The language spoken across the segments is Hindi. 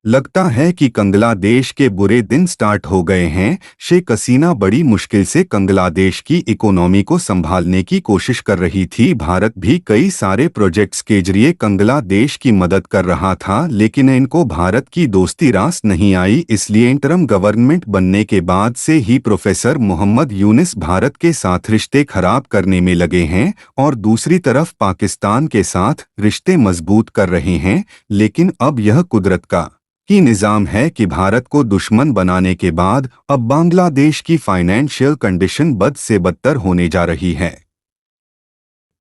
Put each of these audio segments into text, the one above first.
लगता है कि बांग्लादेश के बुरे दिन स्टार्ट हो गए हैं। शेख हसीना बड़ी मुश्किल से बांग्लादेश की इकोनॉमी को संभालने की कोशिश कर रही थी। भारत भी कई सारे प्रोजेक्ट्स के जरिए बांग्लादेश की मदद कर रहा था, लेकिन इनको भारत की दोस्ती रास नहीं आई। इसलिए इंटरम गवर्नमेंट बनने के बाद से ही प्रोफेसर मोहम्मद यूनिस भारत के साथ रिश्ते खराब करने में लगे हैं और दूसरी तरफ पाकिस्तान के साथ रिश्ते मजबूत कर रहे हैं। लेकिन अब यह कुदरत का की निज़ाम है कि भारत को दुश्मन बनाने के बाद अब बांग्लादेश की फाइनेंशियल कंडीशन बद से बदतर होने जा रही है।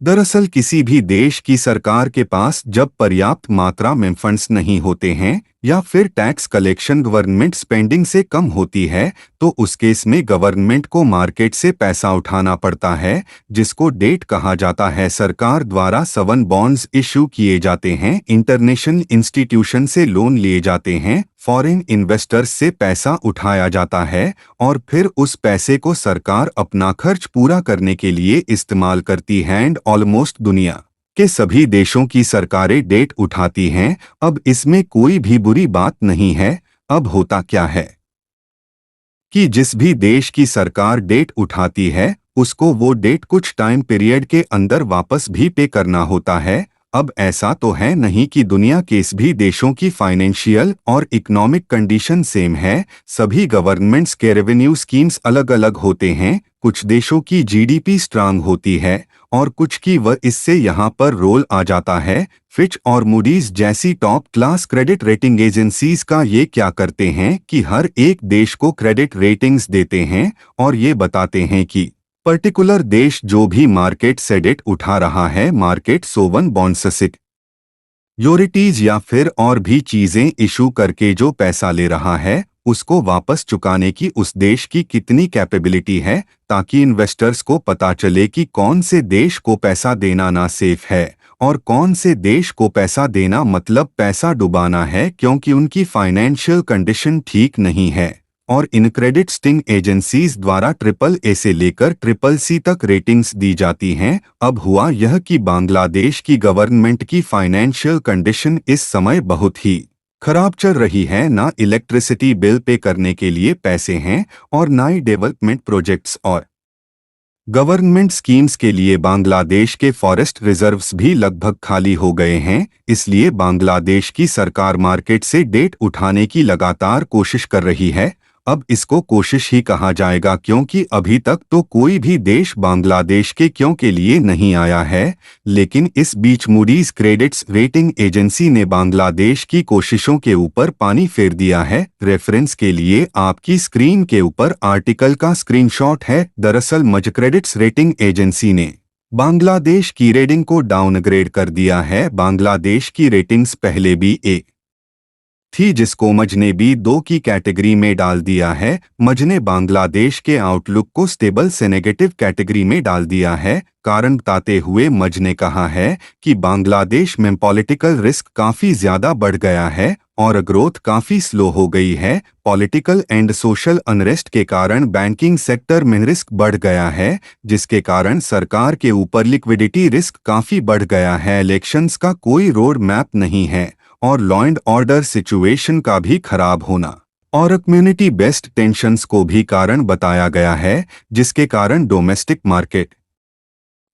दरअसल किसी भी देश की सरकार के पास जब पर्याप्त मात्रा में फंड्स नहीं होते हैं या फिर टैक्स कलेक्शन गवर्नमेंट स्पेंडिंग से कम होती है, तो उस केस में गवर्नमेंट को मार्केट से पैसा उठाना पड़ता है, जिसको डेट कहा जाता है। सरकार द्वारा सवन बॉन्ड्स इशू किए जाते हैं, इंटरनेशनल इंस्टीट्यूशन से लोन लिए जाते हैं, फॉरेन इन्वेस्टर्स से पैसा उठाया जाता है और फिर उस पैसे को सरकार अपना खर्च पूरा करने के लिए इस्तेमाल करती है। एंड ऑलमोस्ट दुनिया के सभी देशों की सरकारें डेट उठाती हैं। अब इसमें कोई भी बुरी बात नहीं है। अब होता क्या है कि जिस भी देश की सरकार डेट उठाती है उसको वो डेट कुछ टाइम पीरियड के अंदर वापस भी पे करना होता है। अब ऐसा तो है नहीं कि दुनिया के सभी देशों की फाइनेंशियल और इकोनॉमिक कंडीशन सेम है। सभी गवर्नमेंट्स के रेवेन्यू स्कीम्स अलग अलग होते हैं। कुछ देशों की जीडीपी स्ट्रांग होती है और कुछ की वह इससे यहाँ पर रोल आ जाता है। फिच और मूडीज जैसी top class credit rating agencies का ये क्या करते हैं कि हर एक देश को क्रेडिट रेटिंग्स देते हैं और ये बताते हैं कि पर्टिकुलर देश जो भी मार्केट से डेट उठा रहा है, मार्केट सोवन बॉन्ड्स सिक्योरिटीज या फिर और भी चीजें इशू करके जो पैसा ले रहा है, उसको वापस चुकाने की उस देश की कितनी कैपेबिलिटी है, ताकि इन्वेस्टर्स को पता चले कि कौन से देश को पैसा देना ना सेफ है और कौन से देश को पैसा देना मतलब पैसा डुबाना है, क्योंकि उनकी फाइनेंशियल कंडीशन ठीक नहीं है। और इन क्रेडिट स्टिंग एजेंसीज द्वारा ट्रिपल ए से लेकर ट्रिपल सी तक रेटिंग्स दी जाती हैं। अब हुआ यह कि बांग्लादेश की गवर्नमेंट की फाइनेंशियल कंडीशन इस समय बहुत ही खराब चल रही है। ना इलेक्ट्रिसिटी बिल पे करने के लिए पैसे हैं और ना ही डेवलपमेंट प्रोजेक्ट्स और गवर्नमेंट स्कीम्स के लिए। बांग्लादेश के फॉरेस्ट रिजर्व्स भी लगभग खाली हो गए हैं। इसलिए बांग्लादेश की सरकार मार्केट से डेट उठाने की लगातार कोशिश कर रही है। अब इसको कोशिश ही कहा जाएगा, क्योंकि अभी तक तो कोई भी देश बांग्लादेश के क्यों के लिए नहीं आया है। लेकिन इस बीच मूडीज क्रेडिट्स रेटिंग एजेंसी ने बांग्लादेश की कोशिशों के ऊपर पानी फेर दिया है। रेफरेंस के लिए आपकी स्क्रीन के ऊपर आर्टिकल का स्क्रीनशॉट है। दरअसल मज क्रेडिट्स रेटिंग एजेंसी ने बांग्लादेश की रेटिंग को डाउनग्रेड कर दिया है। बांग्लादेश की रेटिंग्स पहले भी ए थी, जिसको मज ने भी 2 की कैटेगरी में डाल दिया है। मज ने बांग्लादेश के आउटलुक को स्टेबल से नेगेटिव कैटेगरी में डाल दिया है। कारण बताते हुए मज ने कहा है कि बांग्लादेश में पॉलिटिकल रिस्क काफी ज्यादा बढ़ गया है और ग्रोथ काफी स्लो हो गई है। पॉलिटिकल एंड सोशल अनरेस्ट के कारण बैंकिंग सेक्टर में रिस्क बढ़ गया है, जिसके कारण सरकार के ऊपर लिक्विडिटी रिस्क काफी बढ़ गया है। इलेक्शंस का कोई रोड मैप नहीं है और लॉ एंड ऑर्डर सिचुएशन का भी खराब होना और कम्युनिटी बेस्ड टेंशन्स को भी कारण बताया गया है, जिसके कारण डोमेस्टिक मार्केट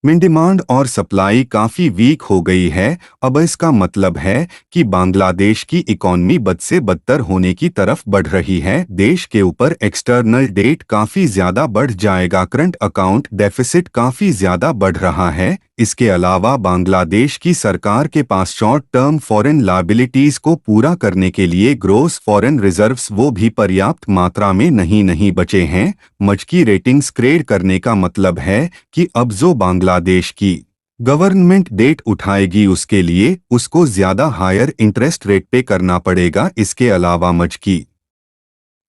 में डिमांड और सप्लाई काफी वीक हो गई है। अब इसका मतलब है कि बांग्लादेश की इकॉनमी बद से बदतर होने की तरफ बढ़ रही है। देश के ऊपर एक्सटर्नल डेट काफी ज्यादा बढ़ जाएगा। करंट अकाउंट डेफिसिट काफी ज्यादा बढ़ रहा है। इसके अलावा बांग्लादेश की सरकार के पास शॉर्ट टर्म फॉरेन लायबिलिटीज को पूरा करने के लिए ग्रोस फॉरेन रिजर्व्स वो भी पर्याप्त मात्रा में नहीं बचे हैं। मज की रेटिंग्स क्रेड करने का मतलब है कि अब जो बांग्लादेश की गवर्नमेंट डेट उठाएगी उसके लिए उसको ज्यादा हायर इंटरेस्ट रेट पे करना पड़ेगा। इसके अलावा मज की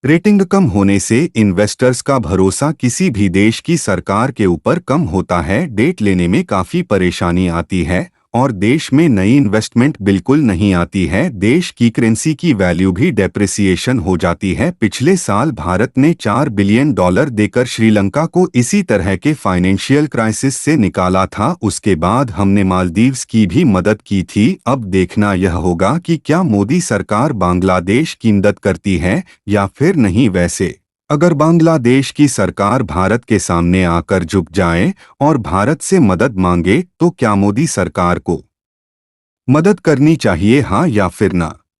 रेटिंग कम होने से इन्वेस्टर्स का भरोसा किसी भी देश की सरकार के ऊपर कम होता है। डेट लेने में काफी परेशानी आती है और देश में नई इन्वेस्टमेंट बिल्कुल नहीं आती है, देश की करेंसी की वैल्यू भी डेप्रिसिएशन हो जाती है। पिछले साल भारत ने $4 बिलियन देकर श्रीलंका को इसी तरह के फाइनेंशियल क्राइसिस से निकाला था। उसके बाद हमने मालदीव्स की भी मदद की थी। अब देखना यह होगा कि क्या मोदी सरकार बांग्लादेश की मदद करती है या फिर नहीं। वैसे अगर बांग्लादेश की सरकार भारत के सामने आकर झुक जाए और भारत से मदद मांगे तो क्या मोदी सरकार को मदद करनी चाहिए, हाँ या फिर ना?